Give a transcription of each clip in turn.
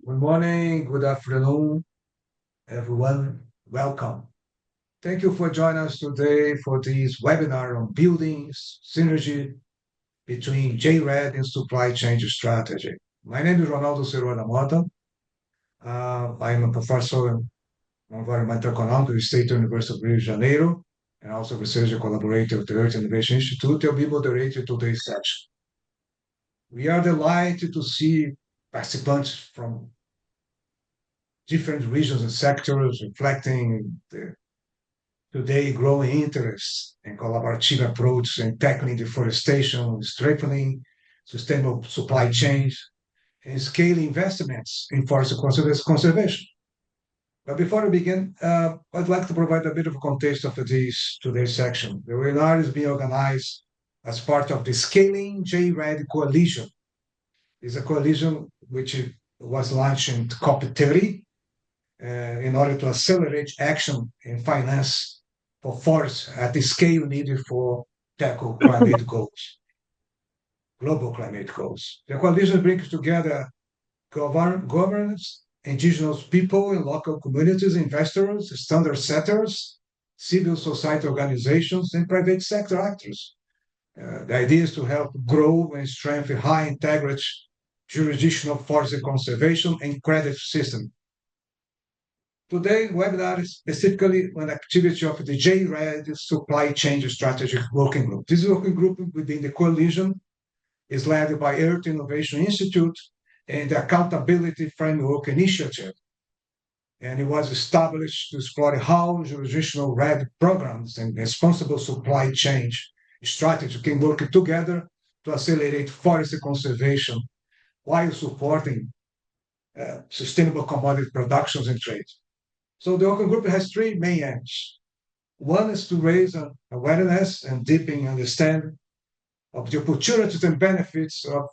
Good morning, good afternoon, everyone. Welcome. Thank you for joining us today for this webinar on building synergy between JREDD and supply chain strategy. My name is Ronaldo Cerona Mota. I'm a professor in environmental economics at the State University of Rio de Janeiro and also research collaborator with the Earth Innovation Institute. I'll be moderating today's session. We are delighted to see participants from different regions and sectors reflecting the today growing interest in collaborative approach in tackling deforestation, strengthening sustainable supply chains, and scaling investments in forest conservation. But before we begin, I'd like to provide a bit of context of today's section. The webinar is being organized as part of the Scaling JREDD Coalition. It's a coalition which was launched in COP30 in order to accelerate action and finance for forests at the scale needed for tackle climate goals, global climate goals. The coalition brings together governments, indigenous people and local communities, investors, standard setters, civil society organizations, and private sector actors. The idea is to help grow and strengthen high integrity jurisdictional forest conservation and credit system. Today, webinar is specifically on activity of the JREDD Supply Chain Strategic Working Group. This working group within the coalition is led by Earth Innovation Institute and the Accountability Framework Initiative. And it was established to explore how jurisdictional REDD programs and responsible supply chain strategy can work together to accelerate forest conservation while supporting sustainable commodity productions and trade. So the working group has three main aims. One is to raise awareness and deepen understanding of the opportunities and benefits of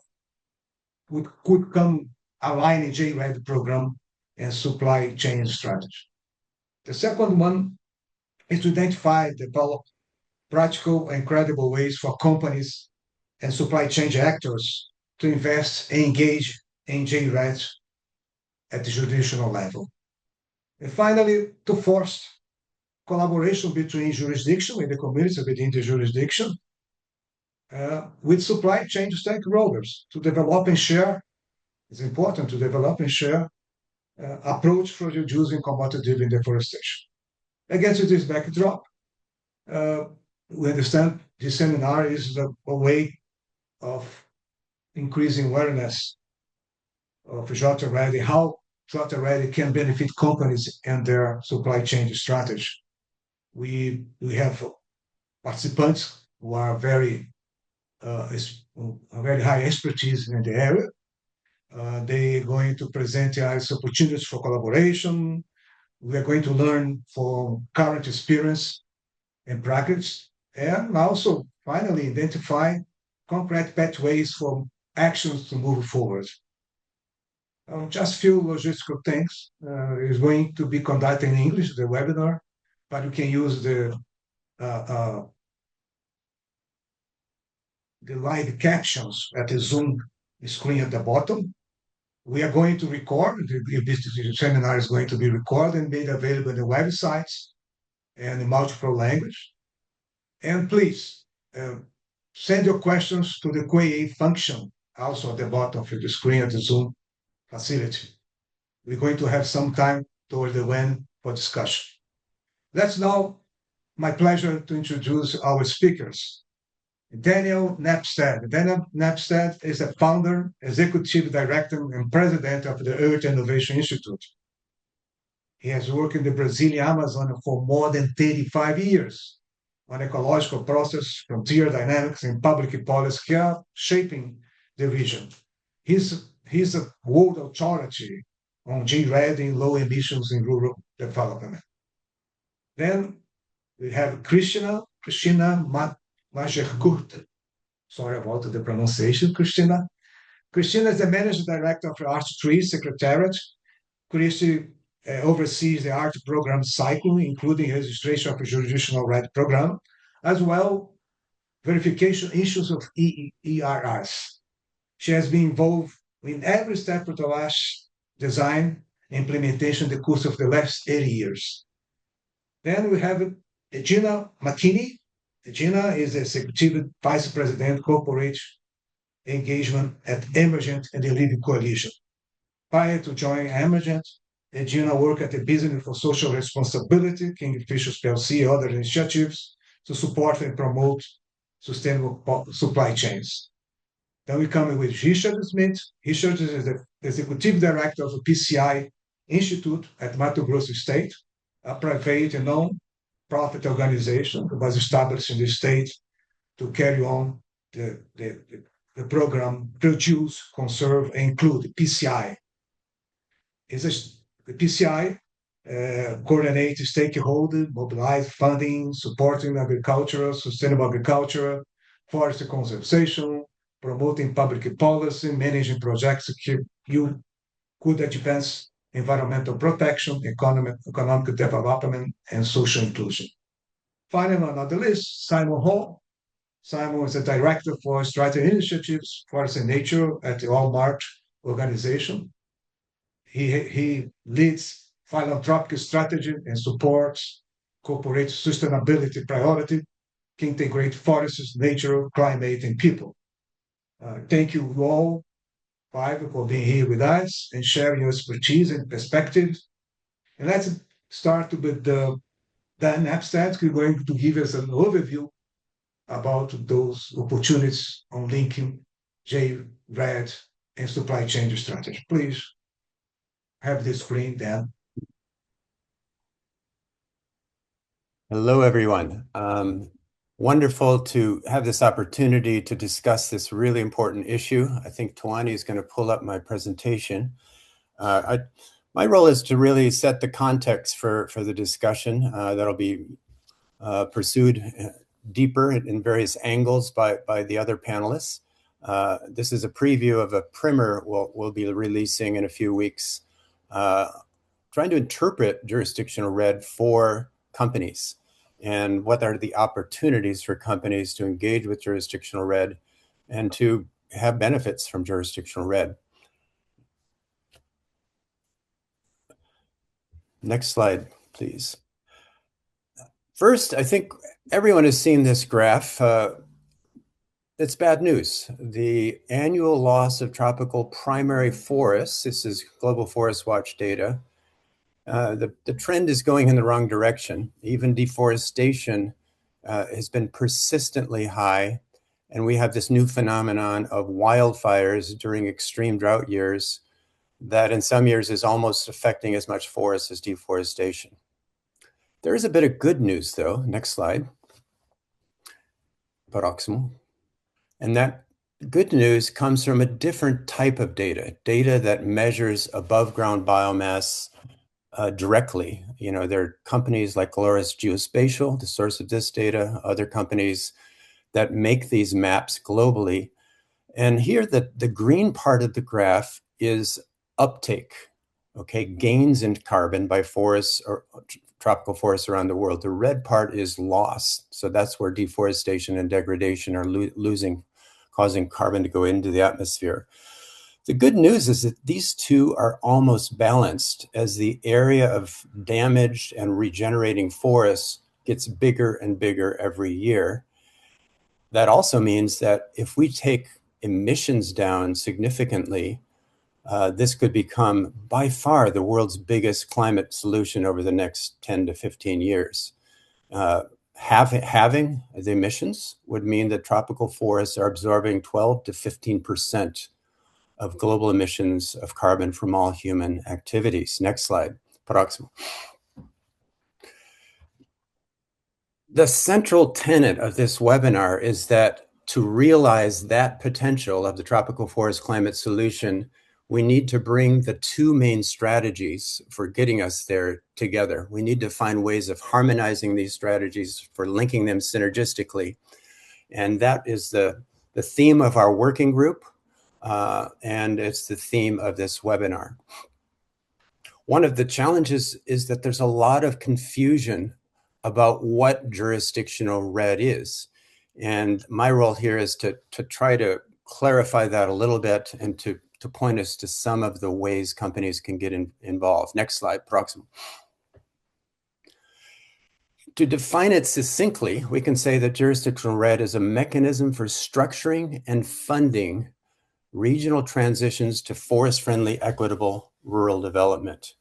what could come aligning JREDD program and supply chain strategy. The second one is to identify, develop practical and credible ways for companies and supply chain actors to invest and engage in JREDD at the jurisdictional level. And finally, to foster collaboration between jurisdiction and the communities within the jurisdiction with supply chain stakeholders to develop and share. It's important to develop and share approach for reducing commodity-driven deforestation. Against this backdrop, we understand this seminar is a way of increasing awareness of JREDD, how JREDD can benefit companies and their supply chain strategy. We have participants who are very high expertise in the area. They're going to present us opportunities for collaboration. We are going to learn from current experience and practice, and also finally identify concrete pathways for actions to move forward. Just a few logistical things. Is going to be conducted in English, the webinar, but you can use the live captions at the Zoom screen at the bottom. We are going to record, the seminar is going to be recorded and made available on the websites and in multiple language. And please send your questions to the Q&A function, also at the bottom of the screen at the Zoom facility. We're going to have some time toward the end for discussion. That's now my pleasure to introduce our speakers. Daniel Napstead. Daniel Napstead is the founder, executive director, and president of the Earth Innovation Institute. He has worked in the Brazilian Amazon for more than 35 years on ecological process, frontier dynamics, and public policy shaping the region. He's a world authority on JREDD in low emissions in rural development. Then we have Christina Majerkurt. Sorry about the pronunciation, Christina. Christina is the managing director of the Art3 Secretariat. Christy oversees the art program cycle, including registration of a jurisdictional REDD program, as well verification issues of ERRs. She has been involved in every step of design, implementation in the course of the last 80 years. Then we have Gina McKinney. Gina is Executive Vice President Corporate Engagement at Emergent and the Living Coalition. Prior to joining Emergent, Gina worked at the Business for Social Responsibility, Kingfishers PLC, other initiatives to support and promote sustainable supply chains. Then we come with Richard Smith. Richard is the Executive Director of the PCI Institute at Mato Grosso State, a private and non-profit organization that was established in the state to carry on the program Produce, Conserve, and Include, PCI. The PCI coordinates stakeholders, mobilize funding, supporting agriculture, sustainable agriculture, forest conservation, promoting public policy, managing projects you could advance environmental protection, economic development, and social inclusion. Finally, on the list, Simon Hall. Simon is the Director for Strategy Initiatives, Forest and Nature at the Walmart organization. He leads philanthropic strategy and supports corporate sustainability priority to integrate forests, nature, climate, and people. Thank you all five for being here with us and sharing your expertise and perspectives. And let's start with Dan Epstein, who's going to give us an overview about those opportunities on linking JREDD and supply chain strategy. Please have the screen, Dan. Hello, everyone. Wonderful to have this opportunity to discuss this really important issue. I think Tawani is going to pull up my presentation. My role is to really set the context for the discussion that'll be pursued deeper in various angles by the other panelists. This is a preview of a primer we'll be releasing in a few weeks, trying to interpret jurisdictional REDD for companies and what are the opportunities for companies to engage with jurisdictional REDD and to have benefits from jurisdictional REDD. Next slide, please. First, I think everyone has seen this graph. It's bad news. The annual loss of tropical primary forests, this is Global Forest Watch data, the trend is going in the wrong direction. Even deforestation has been persistently high, and we have this new phenomenon of wildfires during extreme drought years that in some years is almost affecting as much forest as deforestation. There is a bit of good news, though. Next slide. Proximal. And that good news comes from a different type of data that measures above ground biomass directly. You know, there are companies like Glorious Geospatial, the source of this data, other companies that make these maps globally. And here the green part of the graph is uptake, okay, gains in carbon by forests or tropical forests around the world. The red part is loss. So that's where deforestation and degradation are causing carbon to go into the atmosphere. The good news is that these two are almost balanced as the area of damaged and regenerating forests gets bigger and bigger every year. That also means that if we take emissions down significantly, this could become by far the world's biggest climate solution over the next 10 to 15 years. Having the emissions would mean that tropical forests are absorbing 12 to 15% of global emissions of carbon from all human activities. Next slide, Proximal. The central tenet of this webinar is that to realize that potential of the tropical forest climate solution, we need to bring the two main strategies for getting us there together. We need to find ways of harmonizing these strategies, for linking them synergistically. And that is the theme of our working group, and it's the theme of this webinar. One of the challenges is that there's a lot of confusion about what jurisdictional REDD is. And my role here is to try to clarify that a little bit and to to point us to some of the ways companies can get involved. Next slide, Proxima. To define it succinctly, we can say that jurisdictional REDD is a mechanism for structuring and funding regional transitions to forest-friendly, equitable rural development.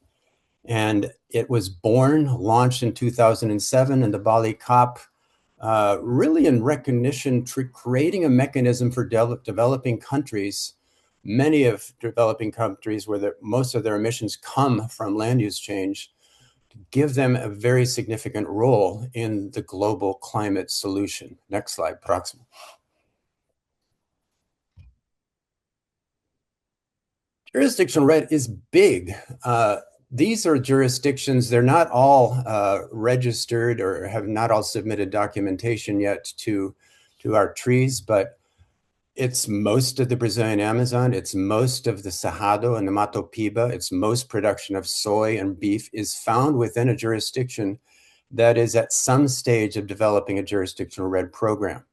And it was launched in 2007 in the Bali COP, really in recognition, creating a mechanism for developing countries, many of developing countries where most of their emissions come from land use change, to give them a very significant role in the global climate solution. Next slide, Proxima. Jurisdictional REDD is big. These are jurisdictions, they're not all registered or have not all submitted documentation yet to our trees, but it's most of the Brazilian Amazon, it's most of the Cerrado and the Mato Piba, it's most production of soy and beef is found within a jurisdiction that is at some stage of developing a jurisdictional REDD program.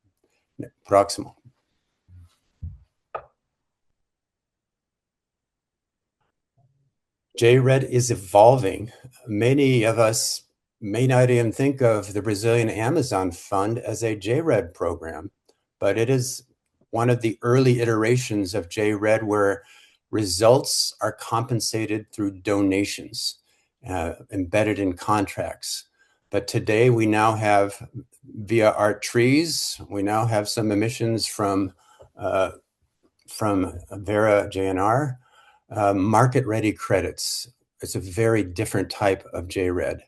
Proximal. JREDD is evolving. Many of us may not even think of the Brazilian Amazon Fund as a JREDD program, but it is one of the early iterations of JREDD where results are compensated through donations embedded in contracts. But today we now have, via our trees, we now have some emissions from Vera JNR, market-ready credits. It's a very different type of JREDD.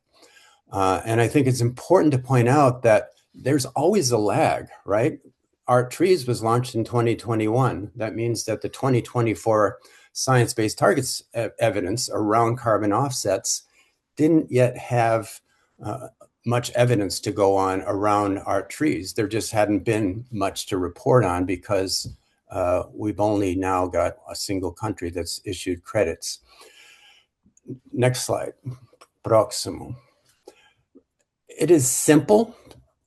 And I think it's important to point out that there's always a lag, right? Our trees was launched in 2021. That means that the 2024 science-based targets evidence around carbon offsets didn't yet have much evidence to go on around our trees. There just hadn't been much to report on because we've only now got a single country that's issued credits. Next slide, Proximo. It is simple,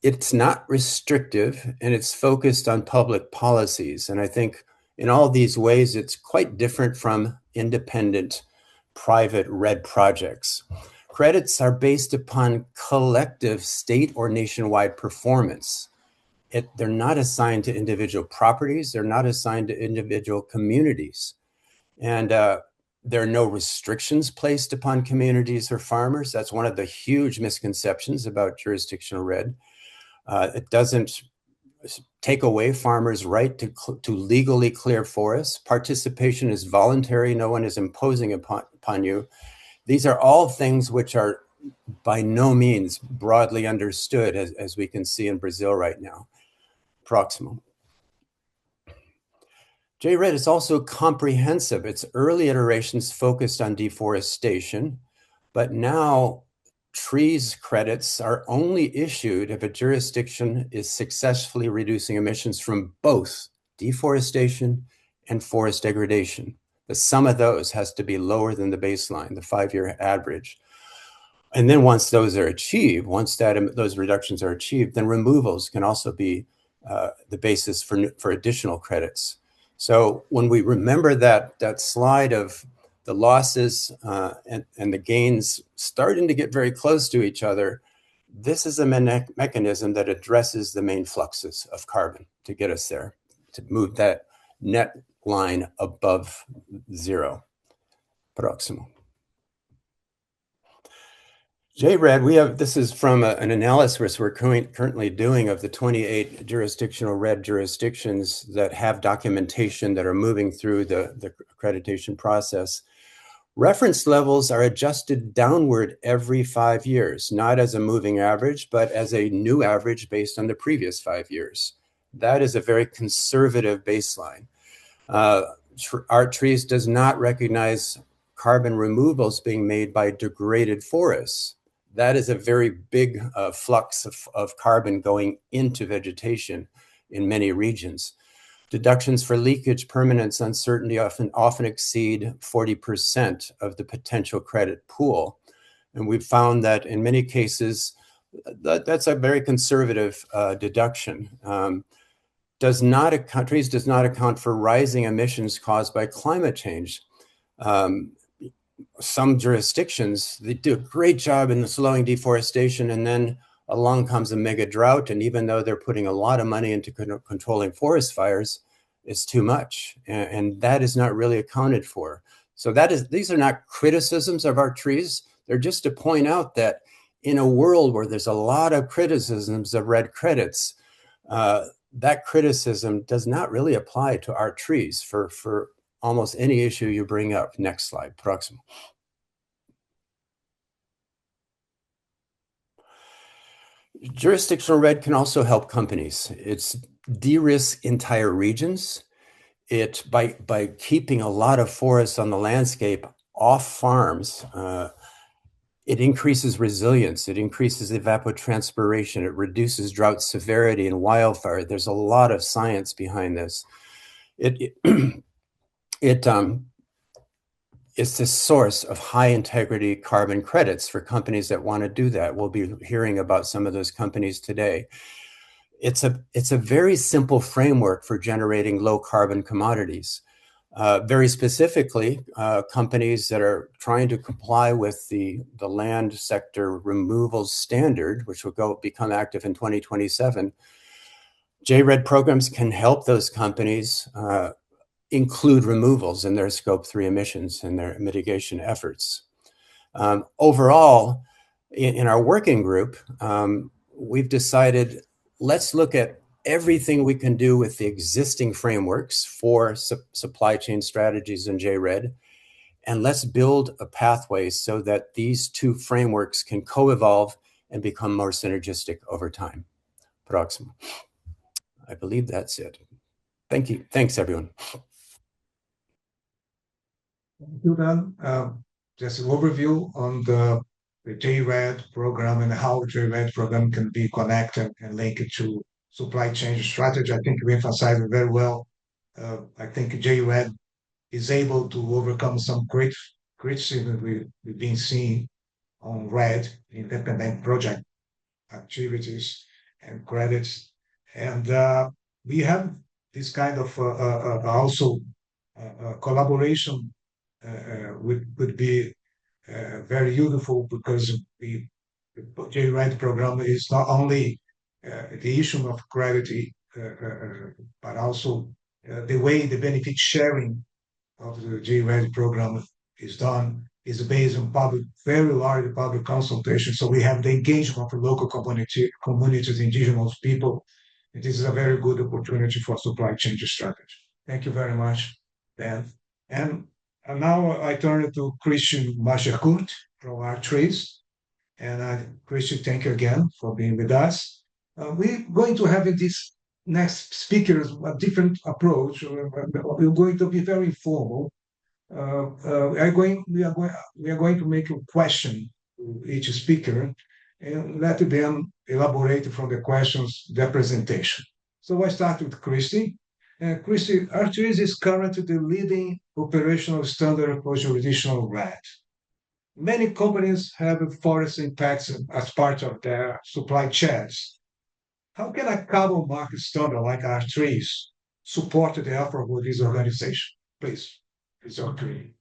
it's not restrictive, and it's focused on public policies. And I think in all these ways, it's quite different from independent private REDD projects. Credits are based upon collective state or nationwide performance. They're not assigned to individual properties. They're not assigned to individual communities. And there are no restrictions placed upon communities or farmers. That's one of the huge misconceptions about jurisdictional REDD. It doesn't take away farmers' right to legally clear forests. Participation is voluntary. No one is imposing upon you. These are all things which are by no means broadly understood, as we can see in Brazil right now. Proximal. JREDD is also comprehensive. Its early iterations focused on deforestation, but now trees credits are only issued if a jurisdiction is successfully reducing emissions from both deforestation and forest degradation. The sum of those has to be lower than the baseline, the 5-year average. And then once those are achieved, once those reductions are achieved, then removals can also be the basis for additional credits. So when we remember that slide of the losses and the gains starting to get very close to each other, this is a mechanism that addresses the main fluxes of carbon to get us there, to move that net line above zero. Proximal. JREDD, this is from an analysis we're currently doing of the 28 jurisdictional REDD jurisdictions that have documentation that are moving through the accreditation process. Reference levels are adjusted downward every 5 years, not as a moving average, but as a new average based on the previous 5 years. That is a very conservative baseline. Our trees does not recognize carbon removals being made by degraded forests. That is a very big flux of carbon going into vegetation in many regions. Deductions for leakage, permanence, uncertainty often exceed 40% of the potential credit pool. And we've found that in many cases, that's a very conservative deduction. trees does not account for rising emissions caused by climate change. Some jurisdictions, they do a great job in slowing deforestation, and then along comes a mega drought, and even though they're putting a lot of money into controlling forest fires, it's too much, and that is not really accounted for. So these are not criticisms of our trees. They're just to point out that in a world where there's a lot of criticisms of REDD credits, that criticism does not really apply to our trees for almost any issue you bring up. Next slide, próximo. Jurisdictional REDD can also help companies. It's de-risk entire regions. By keeping a lot of forests on the landscape off farms, it increases resilience, it increases evapotranspiration, it reduces drought severity and wildfire. There's a lot of science behind this. It's the source of high integrity carbon credits for companies that want to do that. We'll be hearing about some of those companies today. It's a very simple framework for generating low carbon commodities. Very specifically, companies that are trying to comply with the land sector removal standard, which will become active in 2027, JREDD programs can help those companies include removals in their Scope 3 emissions and their mitigation efforts. Overall, in our working group, we've decided, let's look at everything we can do with the existing frameworks for supply chain strategies in JREDD, and let's build a pathway so that these two frameworks can co-evolve and become more synergistic over time. Próximo. I believe that's it. Thank you. Thanks, everyone. Thank you, Dan. Just an overview on the JREDD program and how JREDD program can be connected and linked to supply chain strategy. I think we emphasized it very well. I think JREDD is able to overcome some great criticism we've been seeing on REDD, independent project activities and credits. And we have this kind of also collaboration would be very useful because the JREDD program is not only the issue of credit, but also the way the benefit sharing of the JREDD program is done is based on very large public consultation. So we have the engagement of the local communities, indigenous people. It is a very good opportunity for supply chain strategy. Thank you very much, Dan. And now I turn to Christian Mascherkurt from R-Trees. And Christian, thank you again for being with us. We're going to have in this next speakers a different approach. We're going to be very informal. We are going to make a question to each speaker and let them elaborate from the questions, their presentation. So I start with Christy. Christy, R-Trees is currently the leading operational standard for jurisdictional REDD. Many companies have forest impacts as part of their supply chains. How can a carbon market standard like R-Trees support the effort of this organization? Please, it's okay.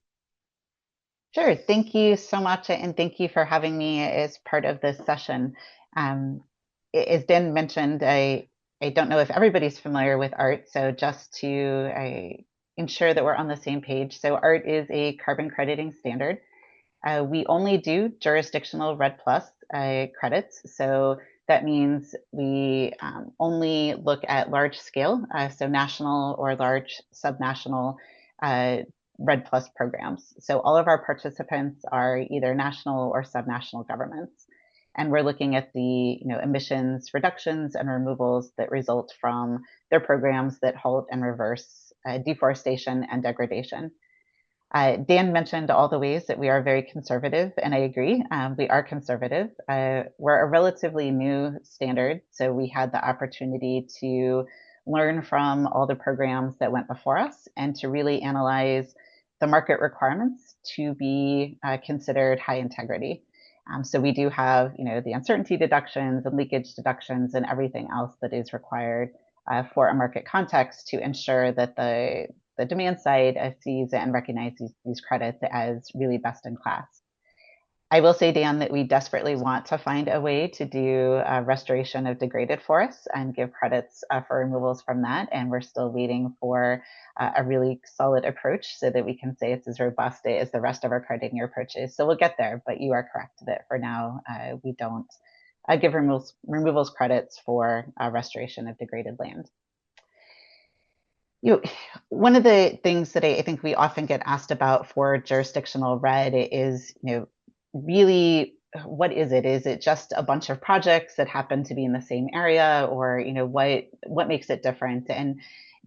Sure. Thank you so much. And thank you for having me as part of this session. As Dan mentioned, I don't know if everybody's familiar with ART. So just to ensure that we're on the same page. So ART is a carbon crediting standard. We only do jurisdictional REDD Plus credits. So that means we only look at large scale, so national or large subnational REDD Plus programs. So all of our participants are either national or subnational governments. And we're looking at the emissions reductions and removals that result from their programs that halt and reverse deforestation and degradation. Dan mentioned all the ways that we are very conservative, and I agree. We are conservative. We're a relatively new standard, so we had the opportunity to learn from all the programs that went before us and to really analyze the market requirements to be considered high integrity. So we do have, the uncertainty deductions and leakage deductions and everything else that is required for a market context to ensure that the demand side sees and recognizes these credits as really best in class. I will say, Dan, that we desperately want to find a way to do restoration of degraded forests and give credits for removals from that. And we're still waiting for a really solid approach so that we can say it's as robust as the rest of our crediting approaches. So we'll get there, but you are correct that for now, we don't give removals credits for restoration of degraded land. One of the things that I think we often get asked about for jurisdictional REDD is, really, what is it? Is it just a bunch of projects that happen to be in the same area, or what makes it different? And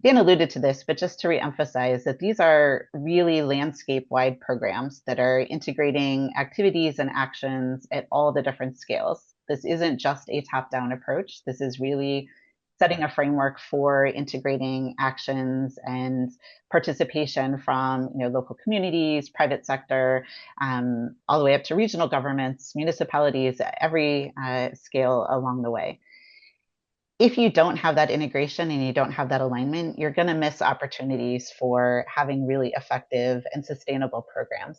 Dan alluded to this, but just to reemphasize that these are really landscape-wide programs that are integrating activities and actions at all the different scales. This isn't just a top-down approach. This is really setting a framework for integrating actions and participation from local communities, private sector, all the way up to regional governments, municipalities, every scale along the way. If you don't have that integration and you don't have that alignment, you're going to miss opportunities for having really effective and sustainable programs.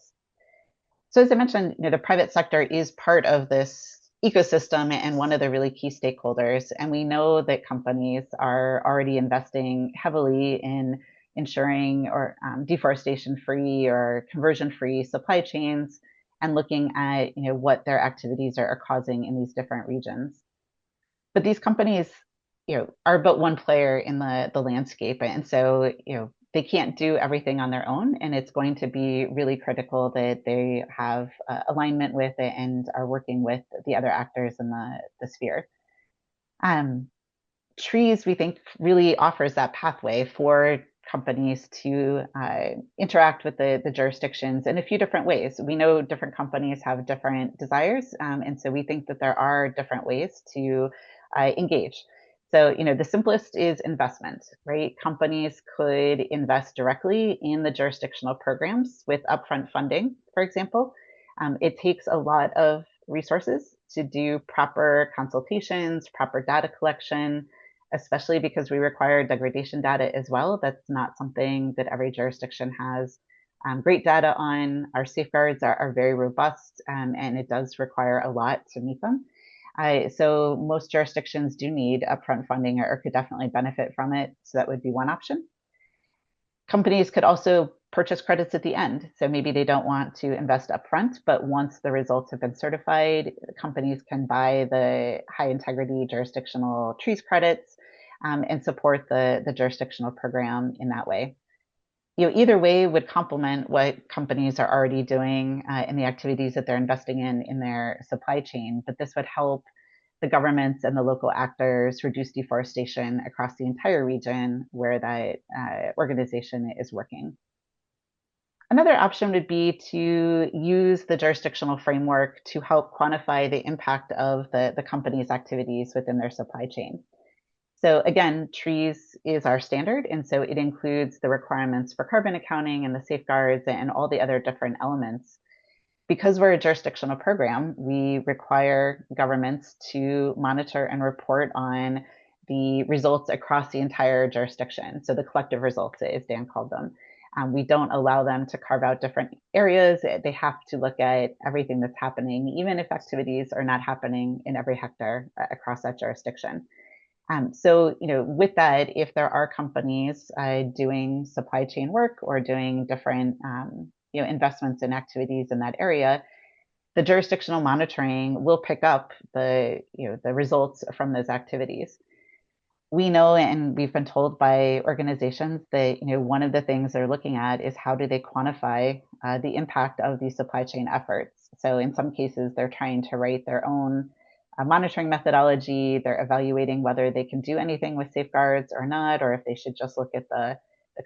So as I mentioned, the private sector is part of this ecosystem and one of the really key stakeholders. And we know that companies are already investing heavily in ensuring or deforestation-free or conversion-free supply chains and looking at what their activities are causing in these different regions. But these companies are but one player in the landscape. And so, they can't do everything on their own, and it's going to be really critical that they have alignment with it and are working with the other actors in the sphere. Trees, we think, really offers that pathway for companies to interact with the jurisdictions in a few different ways. We know different companies have different desires, and so we think that there are different ways to engage. So, the simplest is investment, right? Companies could invest directly in the jurisdictional programs with upfront funding, for example. It takes a lot of resources to do proper consultations, proper data collection, especially because we require degradation data as well. That's not something that every jurisdiction has great data on. Our safeguards are very robust, and it does require a lot to meet them. So most jurisdictions do need upfront funding or could definitely benefit from it. So that would be one option. Companies could also purchase credits at the end. So maybe they don't want to invest upfront, but once the results have been certified, companies can buy the high integrity jurisdictional trees credits and support the jurisdictional program in that way. Either way would complement what companies are already doing in the activities that they're investing in their supply chain, but this would help the governments and the local actors reduce deforestation across the entire region where that organization is working. Another option would be to use the jurisdictional framework to help quantify the impact of the company's activities within their supply chain. So again, trees is our standard, and so it includes the requirements for carbon accounting and the safeguards and all the other different elements. Because we're a jurisdictional program, we require governments to monitor and report on the results across the entire jurisdiction. So the collective results, as Dan called them. We don't allow them to carve out different areas. They have to look at everything that's happening, even if activities are not happening in every hectare across that jurisdiction. So, with that, if there are companies doing supply chain work or doing different, investments in activities in that area, the jurisdictional monitoring will pick up the results from those activities. We know, and we've been told by organizations that, one of the things they're looking at is how do they quantify the impact of these supply chain efforts. So in some cases, they're trying to write their own monitoring methodology. They're evaluating whether they can do anything with safeguards or not, or if they should just look at the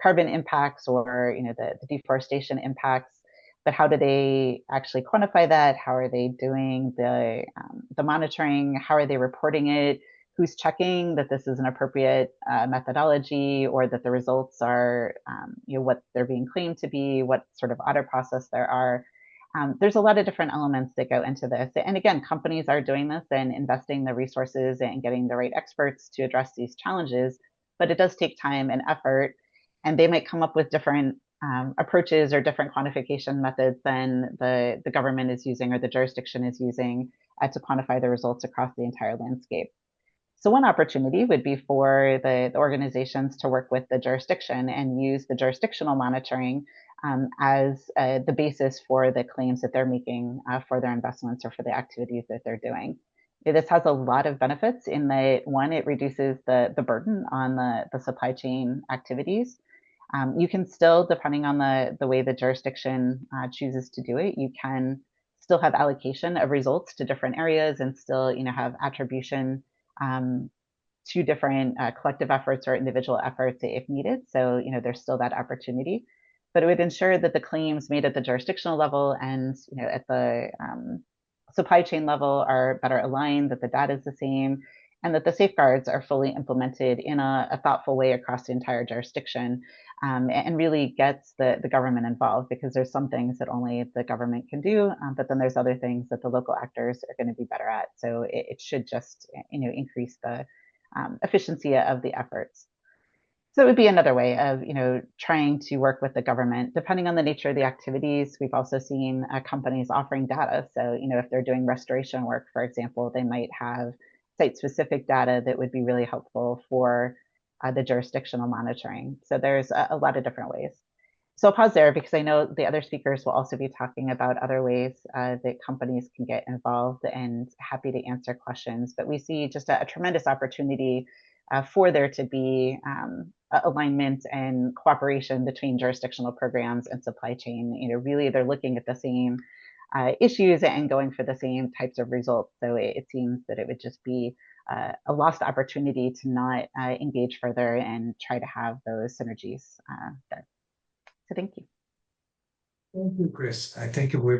carbon impacts or the deforestation impacts. But how do they actually quantify that? How are they doing the monitoring? How are they reporting it? Who's checking that this is an appropriate methodology, or that the results are what they're being claimed to be? What sort of audit process there are? There's a lot of different elements that go into this. And again, companies are doing this and investing the resources and getting the right experts to address these challenges but it does take time and effort, and they might come up with different approaches or different quantification methods than the government is using or the jurisdiction is using to quantify the results across the entire landscape. So one opportunity would be for the organizations to work with the jurisdiction and use the jurisdictional monitoring as the basis for the claims that they're making for their investments or for the activities that they're doing. This has a lot of benefits in that, one, it reduces the burden on the supply chain activities. You can still, depending on the way the jurisdiction chooses to do it, you can still have allocation of results to different areas and still, have attribution to different collective efforts or individual efforts if needed. So, there's still that opportunity, but it would ensure that the claims made at the jurisdictional level and, at the supply chain level are better aligned, that the data is the same, and that the safeguards are fully implemented in a thoughtful way across the entire jurisdiction, and really gets the government involved, because there's some things that only the government can do, but then there's other things that the local actors are going to be better at. So it should just increase the efficiency of the efforts. So it would be another way of trying to work with the government, depending on the nature of the activities. We've also seen companies offering data. So if they're doing restoration work, for example, they might have site-specific data that would be really helpful for the jurisdictional monitoring. So there's a lot of different ways. So I'll pause there because I know the other speakers will also be talking about other ways that companies can get involved, and happy to answer questions. But we see just a tremendous opportunity for there to be alignment and cooperation between jurisdictional programs and supply chain. Really they're looking at the same issues and going for the same types of results. So it seems that it would just be a lost opportunity to not engage further and try to have those synergies there. So thank you. Thank you, Chris. I think we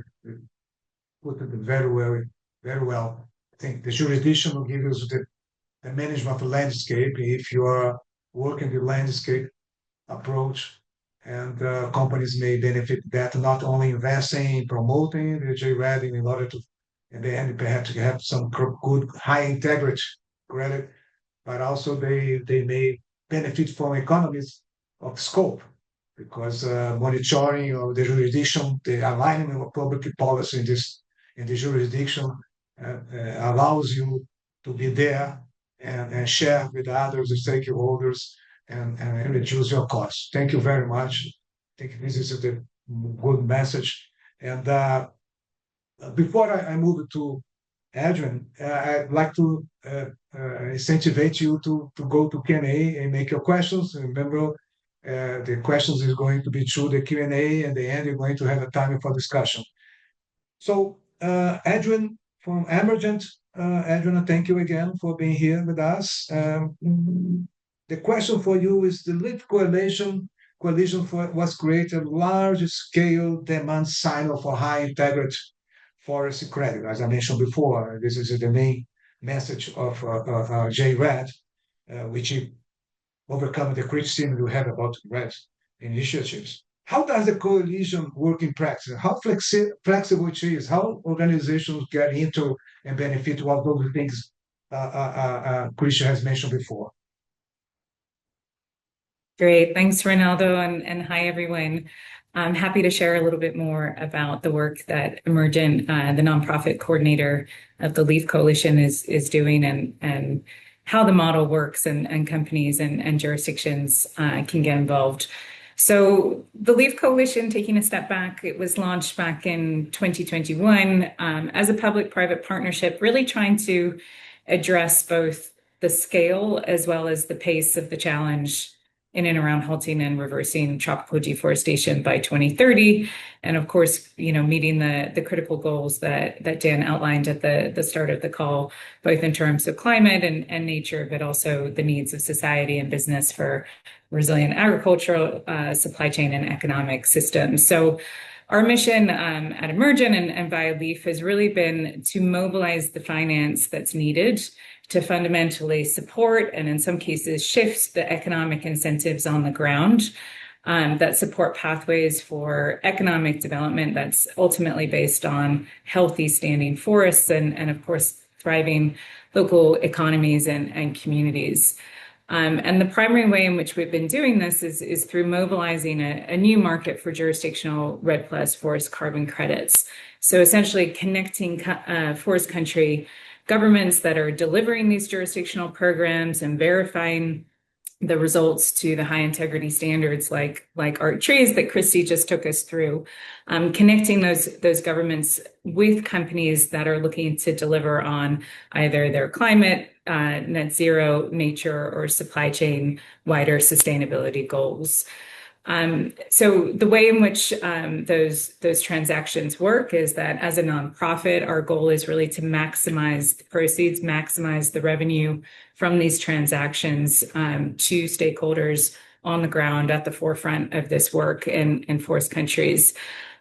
put it very well, very well. I think the jurisdiction will give us the management of the landscape if you are working the landscape approach, and companies may benefit that, not only investing, promoting the JREDD in order to, and then perhaps have some good high integrity credit, but also they may benefit from economies of scope, because monitoring of the jurisdiction, the alignment of public policy in the jurisdiction allows you to be there and share with others, the stakeholders, and reduce your costs. Thank you very much. I think this is a good message. And before I move to Adrian, I'd like to incentivize you to go to Q&A and make your questions. Remember, the questions is going to be through the Q&A, and the end you're going to have a time for discussion. So Adrian from Emergent, Adrian, thank you again for being here with us. The question for you is: the LEAF coalition was created large-scale demand signal for high-integrity forest credit, as I mentioned before. This is the main message of JREDD, which overcome the criticism you have about REDD initiatives. How does the coalition work in practice? How flexible it is? How organizations get into and benefit of all those things Christian has mentioned before? Great. Thanks, Ronaldo, and hi, everyone. I'm happy to share a little bit more about the work that Emergent, the nonprofit coordinator of the LEAF Coalition, is doing, and how the model works, and companies and jurisdictions can get involved. So the LEAF Coalition, taking a step back, it was launched back in 2021 as a public-private partnership, really trying to address both the scale as well as the pace of the challenge in and around halting and reversing tropical deforestation by 2030. And of course, meeting the critical goals that Dan outlined at the start of the call, both in terms of climate and nature, but also the needs of society and business for resilient agricultural supply chain and economic systems. So our mission at Emergent and via LEAF has really been to mobilize the finance that's needed to fundamentally support, and in some cases shift, the economic incentives on the ground that support pathways for economic development that's ultimately based on healthy standing forests and of course, thriving local economies and communities. And the primary way in which we've been doing this is through mobilizing a new market for jurisdictional REDD Plus forest carbon credits. So essentially connecting forest country governments that are delivering these jurisdictional programs and verifying the results to the high integrity standards like Art Trees that Christy just took us through, connecting those governments with companies that are looking to deliver on either their climate, net zero, nature, or supply chain wider sustainability goals. So the way in which those transactions work is that as a nonprofit, our goal is really to maximize the proceeds, maximize the revenue from these transactions to stakeholders on the ground at the forefront of this work in forest countries.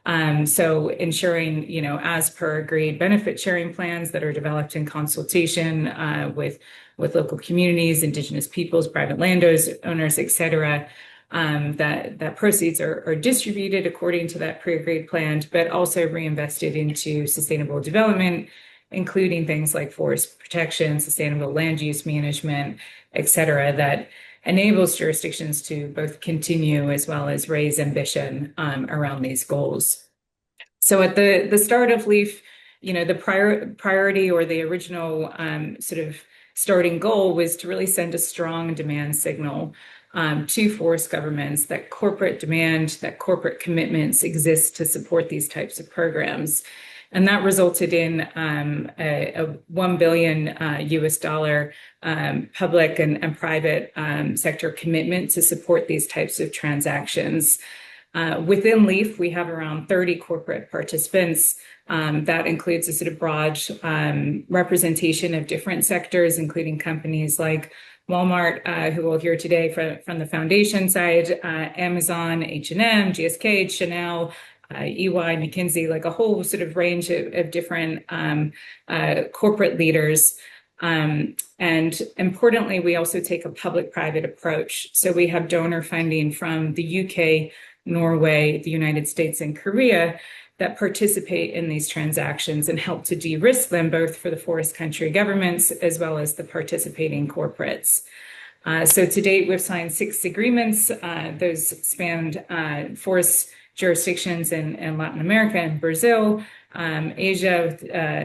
So ensuring, as per agreed benefit sharing plans that are developed in consultation with local communities, indigenous peoples, private landowners, et cetera, that proceeds are distributed according to that pre-agreed plan, but also reinvested into sustainable development, including things like forest protection, sustainable land use management, et cetera, that enables jurisdictions to both continue as well as raise ambition around these goals. So at the start of LEAF, the priority or the original sort of starting goal was to really send a strong demand signal to forest governments that corporate demand, that corporate commitments exist to support these types of programs. And that resulted in a $1 billion US dollar public and private sector commitment to support these types of transactions. Within LEAF, we have around 30 corporate participants. That includes a sort of broad representation of different sectors, including companies like Walmart, who we'll hear today from the foundation side, Amazon, H&M, GSK, Chanel, EY, McKinsey, like a whole sort of range of different corporate leaders. And importantly, we also take a public-private approach. So we have donor funding from the UK, Norway, the United States, and Korea that participate in these transactions and help to de-risk them both for the forest country governments as well as the participating corporates. So to date, we've signed 6 agreements. Those spanned forest jurisdictions in Latin America and Brazil, Asia,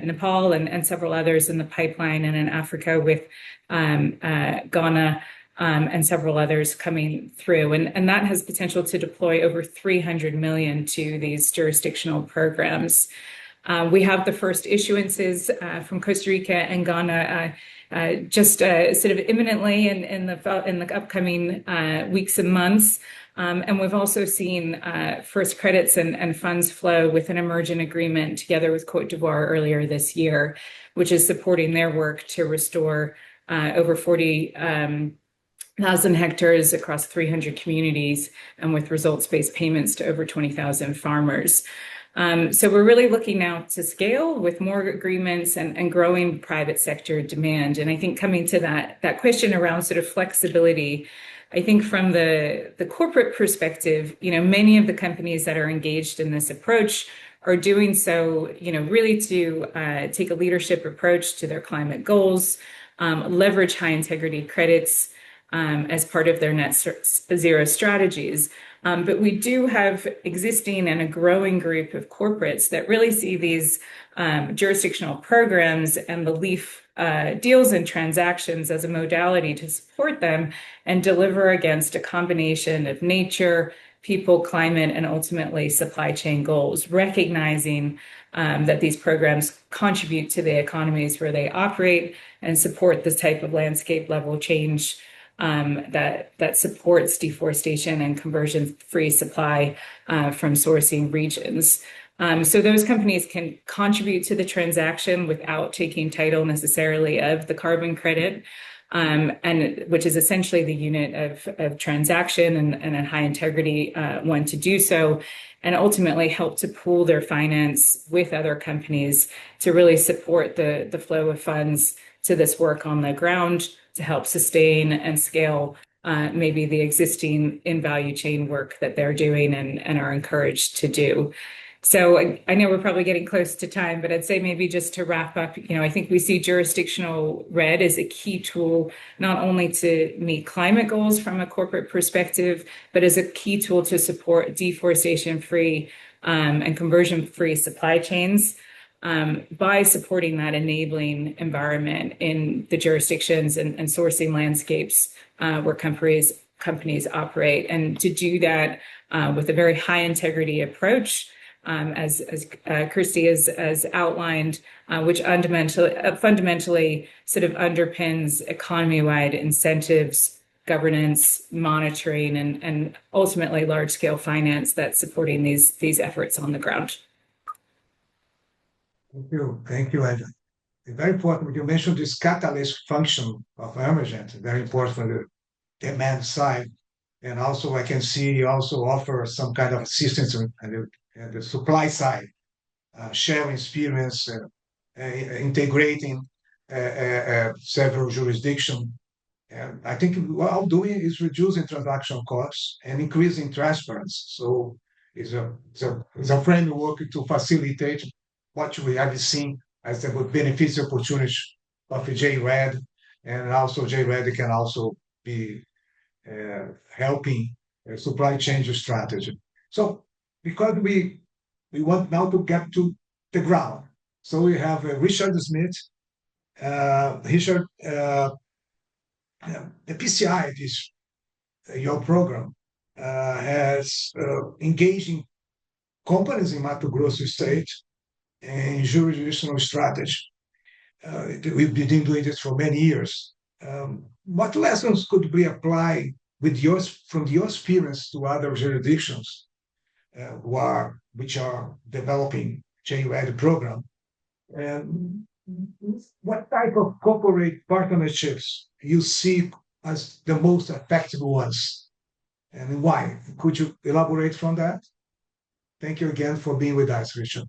Nepal, and several others in the pipeline, and in Africa with Ghana, and several others coming through. And that has potential to deploy over 300 million to these jurisdictional programs. We have the first issuances from Costa Rica and Ghana just sort of imminently in the upcoming weeks and months. And we've also seen first credits and funds flow with an emergent agreement together with Cote d'Ivoire earlier this year, which is supporting their work to restore over 40,000 hectares across 300 communities, and with results-based payments to over 20,000 farmers. So we're really looking now to scale with more agreements and growing private sector demand. And I think coming to that question around sort of flexibility, I think from the corporate perspective, many of the companies that are engaged in this approach are doing so, really to take a leadership approach to their climate goals, leverage high integrity credits as part of their net zero strategies. But we do have existing and a growing group of corporates that really see these jurisdictional programs and the LEAF deals and transactions as a modality to support them and deliver against a combination of nature, people, climate, and ultimately supply chain goals, recognizing that these programs contribute to the economies where they operate and support this type of landscape level change that supports deforestation and conversion-free supply from sourcing regions. So those companies can contribute to the transaction without taking title necessarily of the carbon credit, and which is essentially the unit of transaction and a high integrity one to do so, and ultimately help to pool their finance with other companies to really support the flow of funds to this work on the ground to help sustain and scale maybe the existing in value chain work that they're doing and are encouraged to do. So I know we're probably getting close to time, but I'd say maybe just to wrap up, I think we see jurisdictional REDD as a key tool, not only to meet climate goals from a corporate perspective, but as a key tool to support deforestation-free and conversion-free supply chains by supporting that enabling environment in the jurisdictions and sourcing landscapes where companies operate. And to do that with a very high integrity approach, as Kirsty has outlined, which fundamentally sort of underpins economy-wide incentives, governance, monitoring, and ultimately large-scale finance that's supporting these efforts on the ground. Thank you, Ed. Very important. You mentioned this catalyst function of Emergent, very important for the demand side. And also, I can see you also offer some kind of assistance on the supply side, sharing experience, integrating several jurisdictions. And I think what I'm doing is reducing transaction costs and increasing transparency. So it's a framework to facilitate what we have seen as the benefits opportunity of JREDD, and also JREDD can also be helping supply chain strategy. So because we want now to get to the ground, so we have Richard Smith. Richard, the PCI, this your program, has engaging companies in Mato Grosso state and jurisdictional strategy. We've been doing this for many years. What lessons could be applied from your experience to other jurisdictions which are developing JREDD program? And what type of corporate partnerships you see as the most effective ones, and why? Could you elaborate from that? Thank you again for being with us, Richard.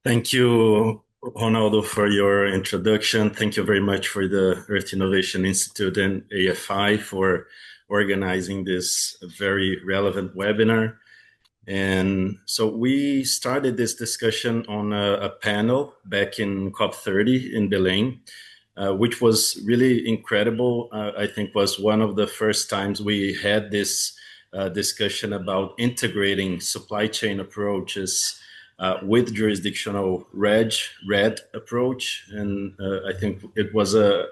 Thank you, Ronaldo, for your introduction. Thank you very much for the Earth Innovation Institute and AFI for organizing this very relevant webinar. And so we started this discussion on a panel back in COP30 in Belém, which was really incredible. I think was one of the first times we had this discussion about integrating supply chain approaches with jurisdictional REDD approach. And I think it was an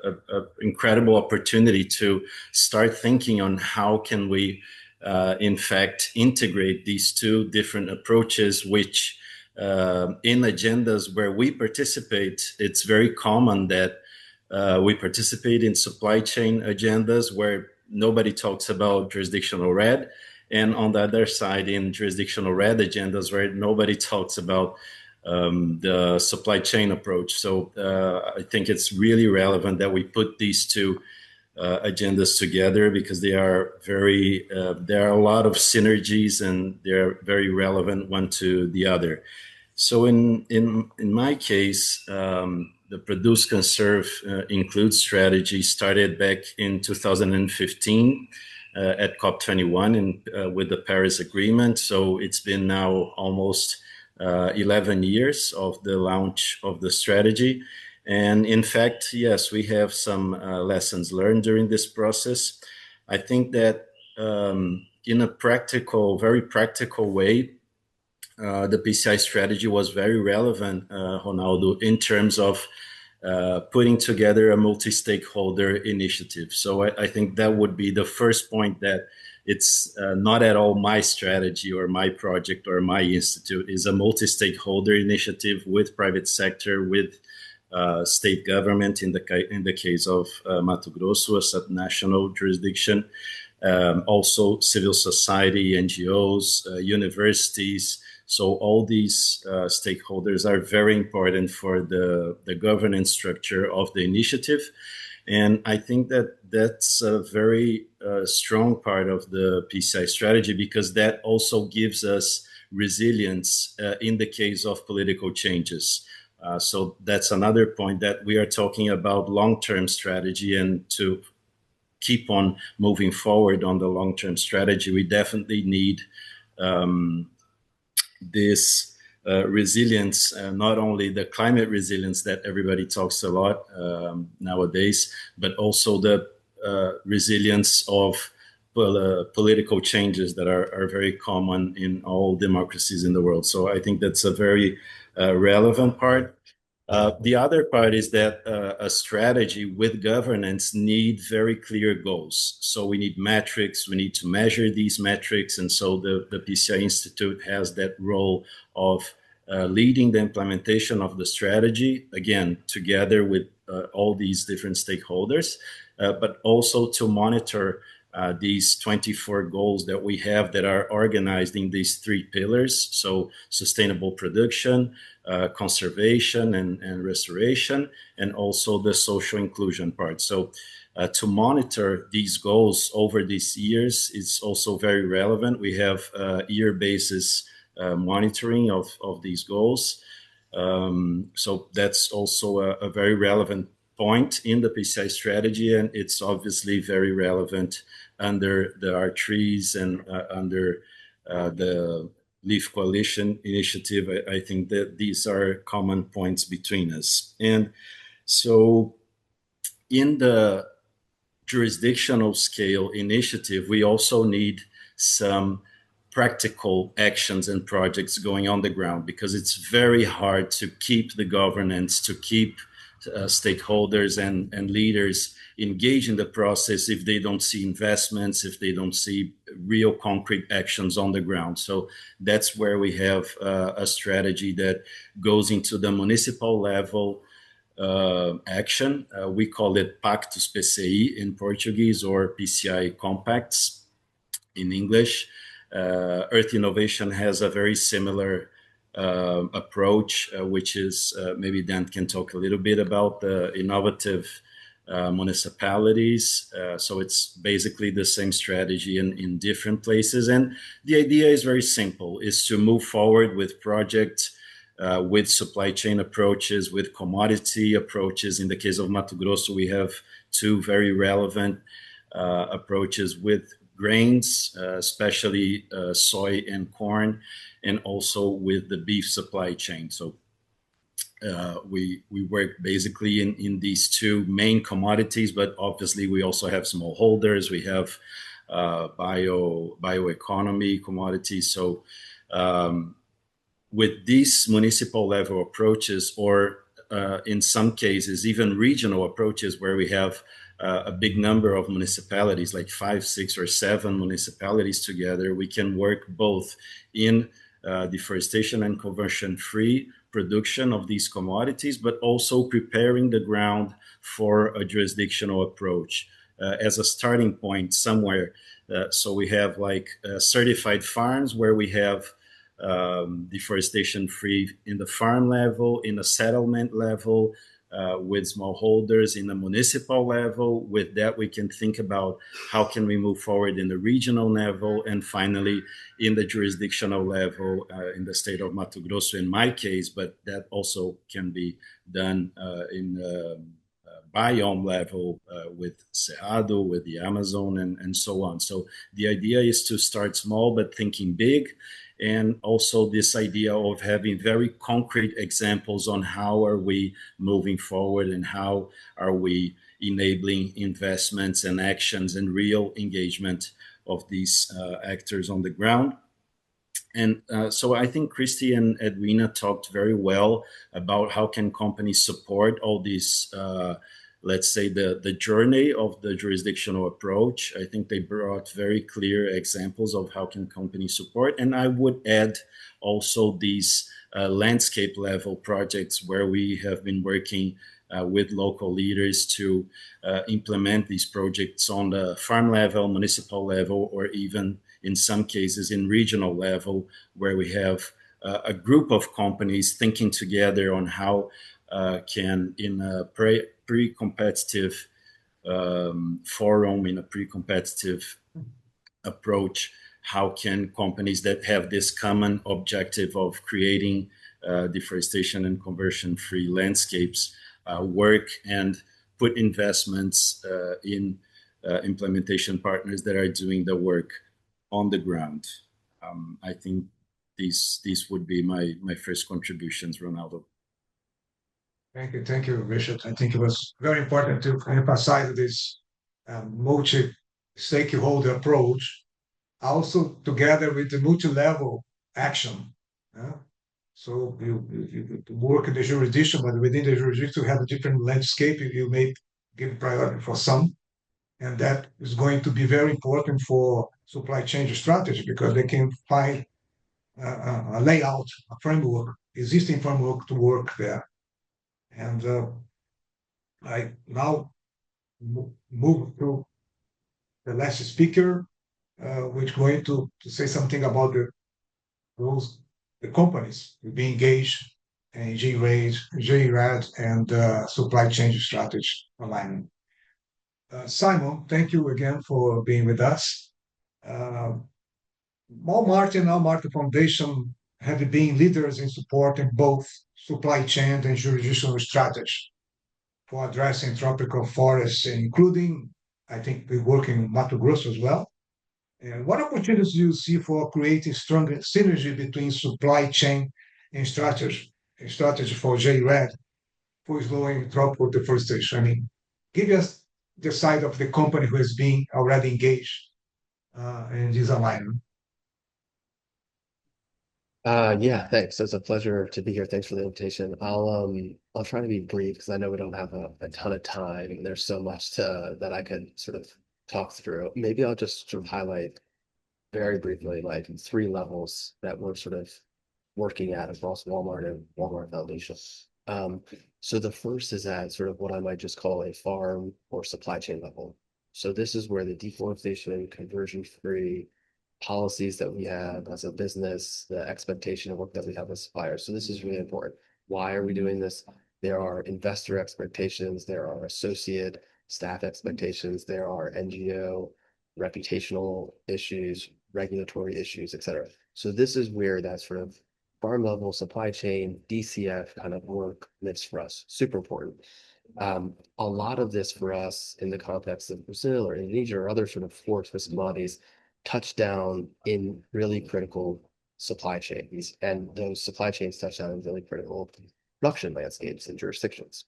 incredible opportunity to start thinking on how can we, in fact, integrate these two different approaches, which in agendas where we participate, it's very common that we participate in supply chain agendas where nobody talks about jurisdictional REDD, and on the other side, in jurisdictional REDD agendas where nobody talks about the supply chain approach. So I think it's really relevant that we put these two agendas together, because they are very, there are a lot of synergies and they're very relevant one to the other. So in my case, the Produce, Conserve, Include strategy started back in 2015 at COP21 with the Paris Agreement. So it's been now almost 11 years of the launch of the strategy. And in fact, yes, we have some lessons learned during this process. I think that in a practical, very practical way, the PCI strategy was very relevant, Ronaldo, in terms of putting together a multi-stakeholder initiative. So I think that would be the first point, that it's not at all my strategy or my project or my institute. Is a multi-stakeholder initiative with private sector, with state government, in the case of Mato Grosso, a subnational jurisdiction, also civil society, NGOs, universities. So all these stakeholders are very important for the governance structure of the initiative. And I think that that's a very strong part of the PCI strategy, because that also gives us resilience in the case of political changes. So that's another point, that we are talking about long-term strategy, and to keep on moving forward on the long-term strategy, we definitely need this resilience, not only the climate resilience that everybody talks a lot nowadays, but also the resilience of political changes that are very common in all democracies in the world. So I think that's a very relevant part. The other part is that a strategy with governance need very clear goals. So we need metrics, we need to measure these metrics. And so the PCI Institute has that role of leading the implementation of the strategy, again, together with all these different stakeholders, but also to monitor these 24 goals that we have that are organized in these three pillars. So sustainable production, conservation and restoration, and also the social inclusion part. So to monitor these goals over these years is also very relevant. We have year basis monitoring of these goals. So that's also a very relevant point in the PCI strategy, and it's obviously very relevant under the R3s and under the Leaf Coalition initiative. I think that these are common points between us. And so in the jurisdictional scale initiative, we also need some practical actions and projects going on the ground, because it's very hard to keep the governance, to keep stakeholders and leaders engage in the process if they don't see investments, if they don't see real concrete actions on the ground. So that's where we have a strategy that goes into the municipal level action. We call it Pactos PCI in Portuguese, or PCI compacts in English. Earth Innovation has a very similar approach, which is maybe Dan can talk a little bit about the innovative municipalities. So it's basically the same strategy in different places. And the idea is very simple, is to move forward with projects with supply chain approaches, with commodity approaches. In the case of Mato Grosso, we have two very relevant approaches with grains, especially soy and corn, and also with the beef supply chain. So we work basically in these two main commodities, but obviously we also have smallholders, we have bioeconomy commodities. So with these municipal level approaches, or in some cases even regional approaches, where we have a big number of municipalities, like 5, 6, or 7 municipalities together, we can work both in deforestation and conversion-free production of these commodities, but also preparing the ground for a jurisdictional approach as a starting point somewhere. So we have like certified farms where we have deforestation free in the farm level, in the settlement level, with smallholders in the municipal level. With that, we can think about how can we move forward in the regional level, and finally in the jurisdictional level in the state of Mato Grosso in my case, but that also can be done in biome level with Cerrado, with the Amazon, and so on. So the idea is to start small but thinking big, and also this idea of having very concrete examples on how are we moving forward and how are we enabling investments and actions and real engagement of these actors on the ground. And so I think Christy and Edwina talked very well about how can companies support all these let's say the journey of the jurisdictional approach. I think they brought very clear examples of how can companies support. And I would add also these landscape level projects where we have been working with local leaders to implement these projects on the farm level, municipal level, or even in some cases in regional level, where we have a group of companies thinking together on how can, in a pre-competitive forum, in a pre-competitive approach, how can companies that have this common objective of creating deforestation and conversion-free landscapes work and put investments in implementation partners that are doing the work on the ground. I think these would be my first contributions, Ronaldo. Thank you, Richard. I think it was very important to emphasize this multi-stakeholder approach, also together with the multi-level action. So you work in the jurisdiction, but within the jurisdiction, you have a different landscape. You may give priority for some, and that is going to be very important for supply chain strategy because they can find a layout, a framework, existing framework to work there. And I now move to the last speaker, which is going to say something about the companies to be engaged in JREDD, and supply chain strategy alignment. Simon, thank you again for being with us. Walmart and Walmart Foundation have been leaders in supporting both supply chain and jurisdictional strategy for addressing tropical forests, including, I think, we work in Mato Grosso as well. And what opportunities do you see for creating stronger synergy between supply chain and strategy for JREDD for slowing tropical deforestation? I mean, give us the side of the company who has been already engaged in this alignment. Yeah, thanks. It's a pleasure to be here. Thanks for the invitation. I'll try to be brief because I know we don't have a ton of time and there's so much that I could sort of talk through. Maybe I'll just sort of highlight very briefly like 3 levels that we're sort of working at across Walmart and Walmart Foundation. So the first is at sort of what I might just call a farm or supply chain level. So this is where the deforestation, conversion-free policies that we have as a business, the expectation of work that we have as suppliers. So this is really important. Why are we doing this? There are investor expectations, there are associate staff expectations, there are NGO reputational issues, regulatory issues, et cetera. So this is where that sort of farm level supply chain DCF kind of work lives for us. Super important. A lot of this for us in the context of Brazil or Indonesia or other sort of forest commodities touch down in really critical supply chains, and those supply chains touch down in really critical production landscapes and jurisdictions.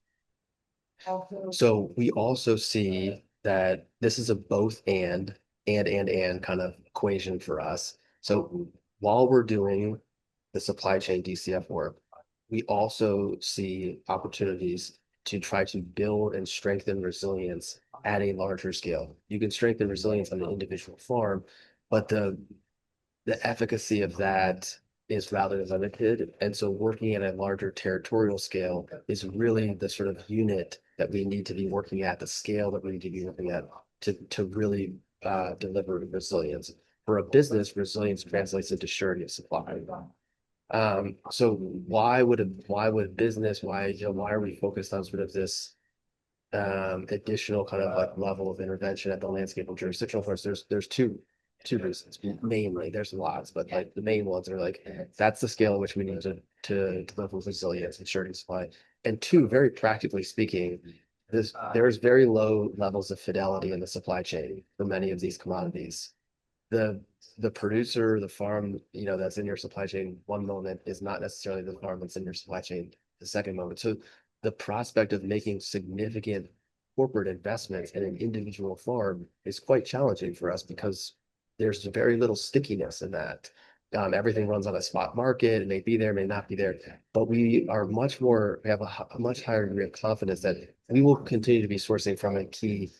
So we also see that this is a both and kind of equation for us. So while we're doing the supply chain DCF work, we also see opportunities to try to build and strengthen resilience at a larger scale. You can strengthen resilience on the individual farm, but the efficacy of that is rather limited. And so working at a larger territorial scale is really the sort of unit that we need to be working at, the scale that we need to be working at to really deliver resilience. For a business, resilience translates into surety of supply. So why would business, why are we focused on sort of this additional kind of like level of intervention at the landscape of jurisdictional force? There's two reasons. Mainly, there's lots, but like the main ones are like that's the scale at which we need to deliver resilience and surety of supply. And 2, very practically speaking, there's very low levels of fidelity in the supply chain for many of these commodities. The producer, the farm, that's in your supply chain one moment is not necessarily the farm that's in your supply chain the second moment. So the prospect of making significant corporate investments in an individual farm is quite challenging for us because there's very little stickiness in that. Everything runs on a spot market. It may be there, may not be there, but we have a much higher degree of confidence that we will continue to be sourcing from a key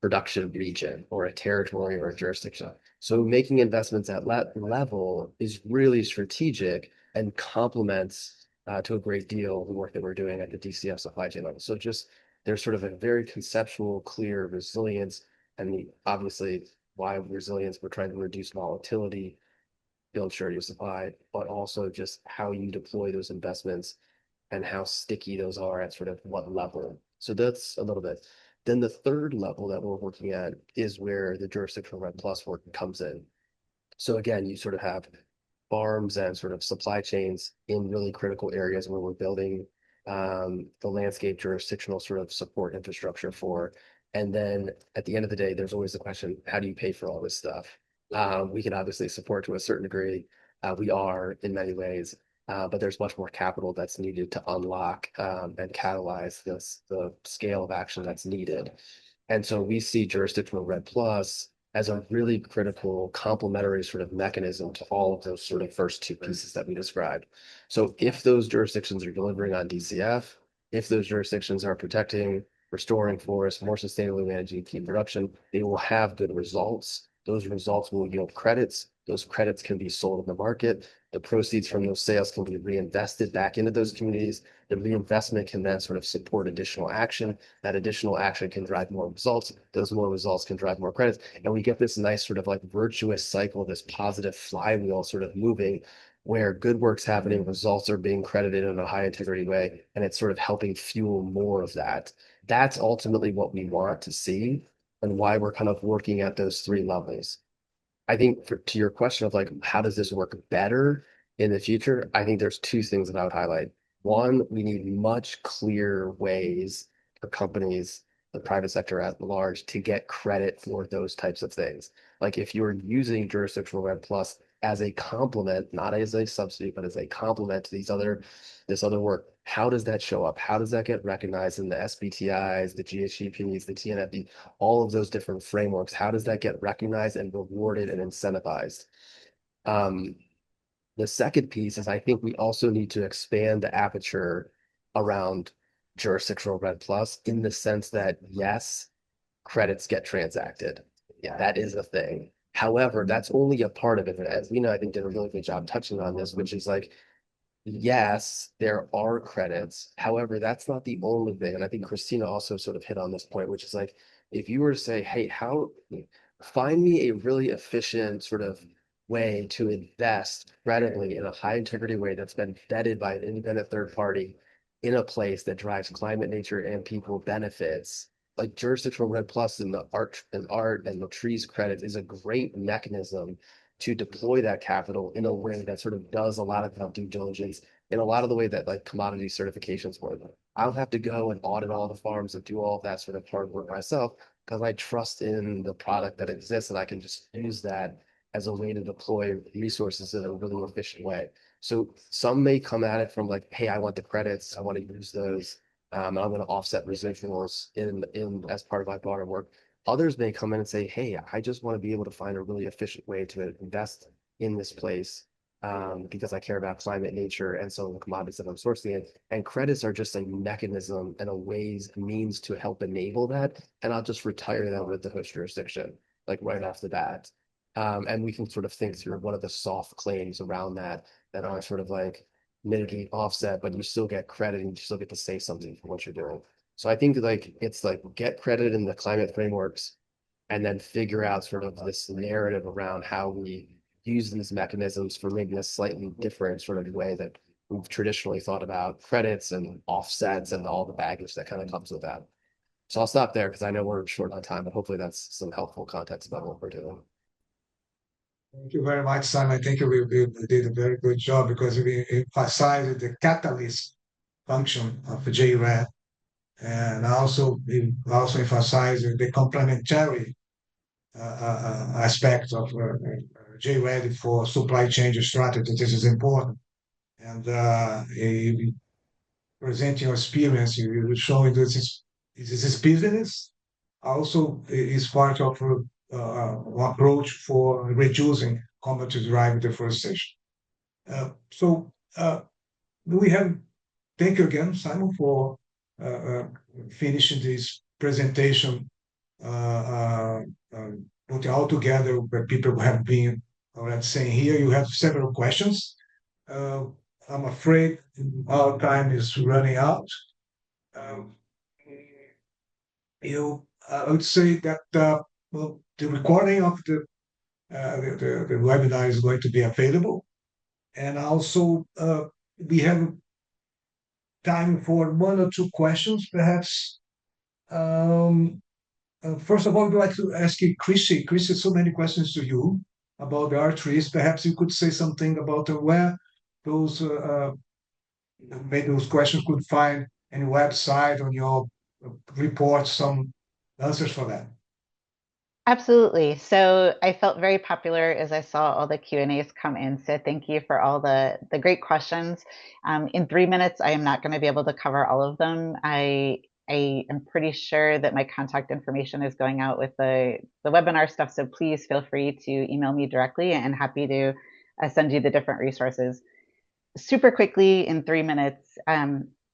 production region or a territory or a jurisdiction. So making investments at that level is really strategic and complements to a great deal the work that we're doing at the DCF supply chain level. So just there's sort of a very conceptual, clear resilience, and obviously why resilience, we're trying to reduce volatility, build surety of supply, but also just how you deploy those investments and how sticky those are at sort of what level. So that's a little bit. Then the third level that we're working at is where the jurisdictional REDD+ work comes in. So again, you sort of have farms and sort of supply chains in really critical areas where we're building the landscape jurisdictional sort of support infrastructure for. And then at the end of the day, there's always the question, how do you pay for all this stuff? We can obviously support to a certain degree. We are in many ways, but there's much more capital that's needed to unlock and catalyze the scale of action that's needed. And so we see jurisdictional REDD Plus as a really critical complementary sort of mechanism to all of those sort of first two pieces that we described. So if those jurisdictions are delivering on DCF, if those jurisdictions are protecting, restoring forests, more sustainably managing key production, they will have good results. Those results will yield credits. Those credits can be sold in the market. The proceeds from those sales can be reinvested back into those communities. The reinvestment can then sort of support additional action. That additional action can drive more results. Those more results can drive more credits. And we get this nice sort of like virtuous cycle, this positive flywheel sort of moving where good work's happening, results are being credited in a high integrity way, and it's sort of helping fuel more of that. That's ultimately what we want to see and why we're kind of working at those three levels. I think to your question of like, how does this work better in the future? I think there's two things that I would highlight. One, we need much clearer ways for companies, the private sector at large, to get credit for those types of things. Like if you're using jurisdictional REDD Plus as a complement, not as a substitute, but as a complement to this other work, how does that show up? How does that get recognized in the SBTIs, the GHGPs, the TNFD, all of those different frameworks? How does that get recognized and rewarded and incentivized? The second piece is I think we also need to expand the aperture around jurisdictional REDD Plus in the sense that, yes, credits get transacted. Yeah, that is a thing. However, that's only a part of it. As we know, I think did a really good job touching on this, which is like, yes, there are credits. However, that's not the only thing. And I think Christina also sort of hit on this point, which is like, if you were to say, hey, find me a really efficient sort of way to invest credibly in a high integrity way that's been vetted by an independent third party in a place that drives climate, nature, and people benefits. Like jurisdictional REDD Plus and the art and the trees credit is a great mechanism to deploy that capital in a way that sort of does a lot of due diligence in a lot of the way that like commodity certifications work. I don't have to go and audit all the farms and do all of that sort of hard work myself because I trust in the product that exists and I can just use that as a way to deploy resources in a really efficient way. So some may come at it from like, hey, I want the credits, I want to use those. And I'm going to offset residuals in as part of my broader work. Others may come in and say, hey, I just want to be able to find a really efficient way to invest in this place because I care about climate, nature, and so the commodities that I'm sourcing in. And credits are just a mechanism and a means to help enable that. And I'll just retire them with the host jurisdiction, like right off the bat. And we can sort of think through what are the soft claims around that are sort of like mitigate offset, but you still get credit and you still get to say something for what you're doing. So I think like it's like get credit in the climate frameworks and then figure out sort of this narrative around how we use these mechanisms for maybe a slightly different sort of way that we've traditionally thought about credits and offsets and all the baggage that kind of comes with that. So I'll stop there because I know we're short on time, but hopefully that's some helpful context about what we're doing. Thank you very much, Simon. I think we did a very good job because we emphasized the catalyst function of JREDD, and also we also emphasized the complementary aspect of JREDD for supply chain strategy. This is important. And presenting your experience, you showing this is business also is part of approach for reducing commodity-derived deforestation. So we have thank you again, Simon, for finishing this presentation, putting all together where people have been already saying here. You have several questions. I'm afraid our time is running out. I would say that well, the recording of the webinar is going to be available, and also we have time for one or two questions, perhaps. First of all, I'd like to ask you, Chrissy. Chrissy, so many questions to you about the R3s. Perhaps you could say something about where those maybe those questions could find any website on your report, some answers for that. Absolutely. So I felt very popular as I saw all the Q&As come in. So thank you for all the great questions. In 3 minutes, I am not going to be able to cover all of them. I am pretty sure that my contact information is going out with the webinar stuff. So please feel free to email me directly and happy to send you the different resources. Super quickly in 3 minutes,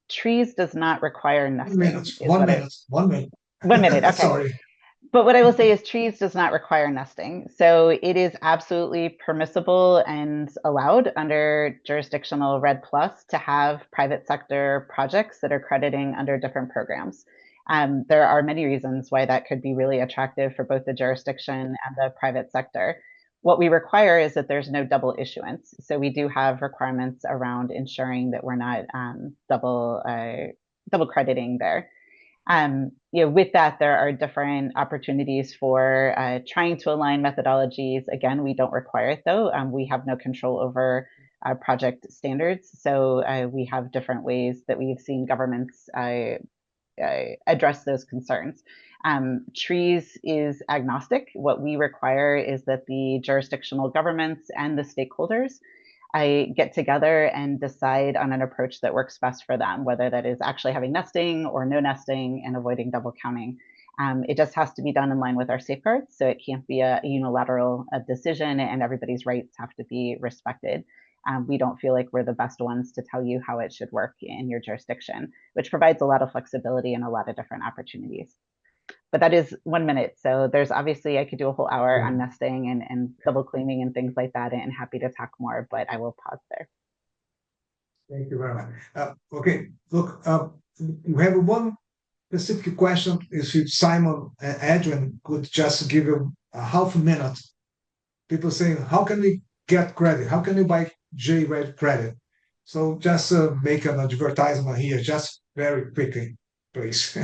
trees does not require 1 nesting. minute, 1 minute, 1 minute. 1 minute. Okay. Sorry. But what I will say is trees does not require nesting. So it is absolutely permissible and allowed under jurisdictional REDD Plus to have private sector projects that are crediting under different programs. There are many reasons why that could be really attractive for both the jurisdiction and the private sector. What we require is that there's no double issuance. So we do have requirements around ensuring that we're not double crediting there. With that, there are different opportunities for trying to align methodologies. Again, we don't require it though. We have no control over project standards. So we have different ways that we've seen governments address those concerns. Trees is agnostic. What we require is that the jurisdictional governments and the stakeholders get together and decide on an approach that works best for them, whether that is actually having nesting or no nesting and avoiding double counting. It just has to be done in line with our safeguards. So it can't be a unilateral decision and everybody's rights have to be respected. We don't feel like we're the best ones to tell you how it should work in your jurisdiction, which provides a lot of flexibility and a lot of different opportunities. But that is 1 minute. So there's obviously, I could do a whole hour on nesting and double cleaning and things like that, and happy to talk more, but I will pause there. Thank you very much. Okay, look, we have one specific question. If Simon and Adrian could just give you a half a minute. People saying, how can we get credit? How can we buy JREDD credit? So just make an advertisement here, just very quickly, please.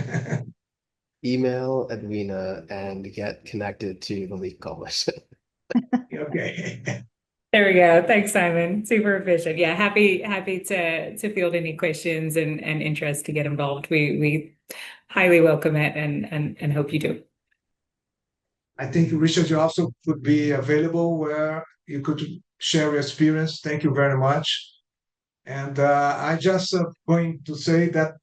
Email Edwina and get connected to the Leaf Coalition. Okay. There we go. Thanks, Simon. Super efficient. Yeah, happy to field any questions and interest to get involved. We highly welcome it and hope you do. I think Richard, you also could be available where you could share your experience. Thank you very much. And I just going to say that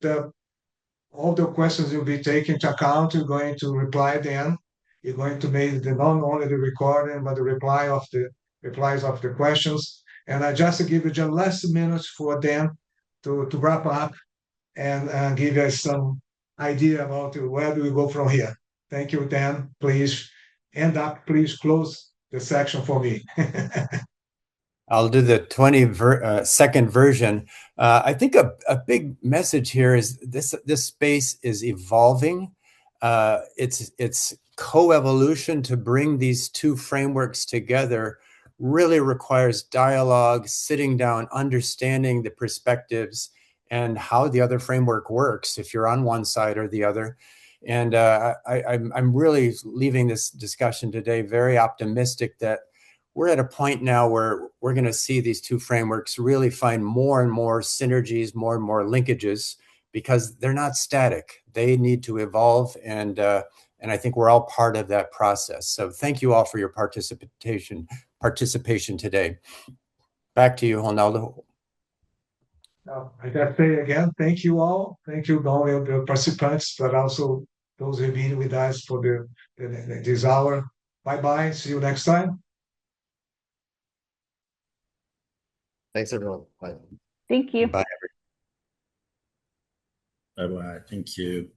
all the questions will be taken into account. You're going to reply then. You're going to make not only the recording, but the replies of the questions. And I just give you just last minutes for them to wrap up and give us some idea about where do we go from here. Thank you, Dan. Please please close the section for me. I'll do the 20-second version. I think a big message here is this space is evolving. It's co-evolution. To bring these two frameworks together really requires dialogue, sitting down, understanding the perspectives and how the other framework works if you're on one side or the other. And I'm really leaving this discussion today very optimistic that we're at a point now where we're going to see these two frameworks really find more and more synergies, more and more linkages, because they're not static. They need to evolve, and I think we're all part of that process. So thank you all for your participation today. Back to you, Ronaldo. I got to say again, thank you all. Thank you, not only the participants, but also those who've been with us for this hour. Bye-bye. See you next time. Thanks, everyone. Bye. Thank you. Bye. Bye-bye. Thank you.